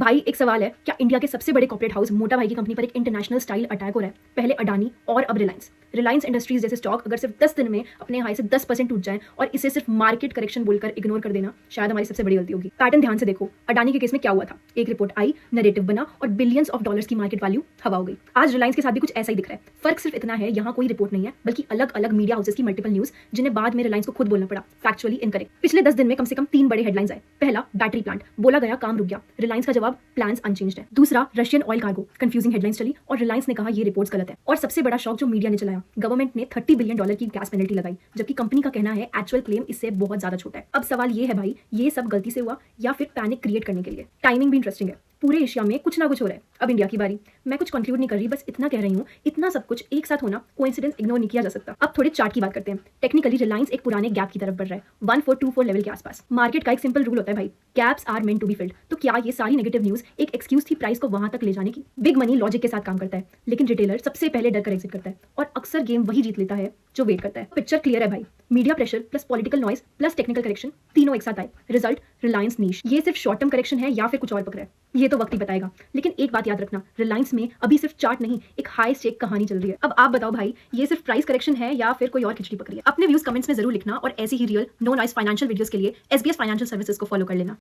भाई एक सवाल है, क्या इंडिया के सबसे बड़े कॉर्पोरेट हाउस मोटा भाई की कंपनी पर एक इंटरनेशनल स्टाइल अटैक हो रहा है? पहले अडानी और अब रिलायंस इंडस्ट्रीज जैसे स्टॉक अगर सिर्फ 10 दिन में अपने हाई से 10% टूट जाए और इसे सिर्फ मार्केट करेक्शन बोलकर इग्नोर कर देना शायद हमारी सबसे बड़ी गलती होगी। पैटर्न ध्यान से देखो, अडानी के केस में क्या हुआ था, एक रिपोर्ट आई, नैरेटिव बना और बिलियंस ऑफ डॉलर्स की मार्केट वैल्यू हवा हो गई। आज रिलायंस के साथ भी कुछ ऐसा ही दिख रहा है। फर्क सिर्फ इतना है, यहाँ कोई रिपोर्ट नहीं है बल्कि अलग अलग मीडिया हाउसेस की मल्टीपल न्यूज, जिन्हें बाद में रिलायंस को खुद बोलना पड़ा फैक्चुअली इनकरेक्ट। पिछले 10 दिन में कम से कम 3 बड़े हेडलाइंस आए। पहला, बैटरी प्लांट, बोला गया काम रुक गया, रिलायंस का जवाब प्लान्स अनचेंज्ड है। दूसरा, Russian oil cargo, confusing headlines चली और रिलायंस ने कहा ये रिपोर्ट्स गलत है। और सबसे बड़ा शॉक जो मीडिया ने चलाया, गवर्नमेंट ने $30 बिलियन की गैस पेनल्टी लगाई, जबकि कंपनी का कहना है एक्चुअल क्लेम इससे बहुत ज्यादा छोटा है। अब सवाल ये है भाई, ये सब गलती से हुआ या फिर पैनिक क्रिएट करने के लिए? टाइमिंग भी इंटरेस्टिंग है, पूरे एशिया में कुछ ना कुछ हो रहा है। अब इंडिया की बारी। मैं कुछ कंक्लूड नहीं कर रही, बस इतना कह रही हूँ, इतना सब कुछ एक साथ होना कोइंसिडेंस इग्नोर नहीं किया जा सकता। अब थोड़े चार्ट की बात करते हैं। टेक्निकली रिलायंस एक पुराने गैप की तरफ बढ़ रहा है, 1424 लेवल के आसपास। मार्केट का एक सिंपल रूल होता है भाई, gaps are meant to be filled. तो क्या ये सारी नेगेटिव न्यूज एक एक्सक्यूज थी प्राइस को वहां तक ले जाने की? बिग मनी लॉजिक के साथ काम करता है, लेकिन रिटेलर सबसे पहले डर कर एग्जिट करता है और अक्सर गेम वही जीत लेता है जो वेट करता है। पिक्चर क्लियर है भाई, media pressure plus political noise plus technical correction तीनों एक साथ आए, रिजल्ट रिलायंस नीश। ये सिर्फ शॉर्ट टर्म करेक्शन है या फिर कुछ और पकड़ा है, ये तो वक्त ही बताएगा। लेकिन एक बात याद रखना, रिलायंस में अभी सिर्फ चार्ट नहीं, एक हाई स्टेक कहानी चल रही है। अब आप बताओ भाई, ये सिर्फ प्राइस करेक्शन है या फिर कोई और खिचड़ी पकड़ी है? अपने व्यूज कमेंट्स में जरूर लिखना और ऐसी ही real no noise financial videos के लिए SBS फाइनेंशियल सर्विसेज को फॉलो कर लेना।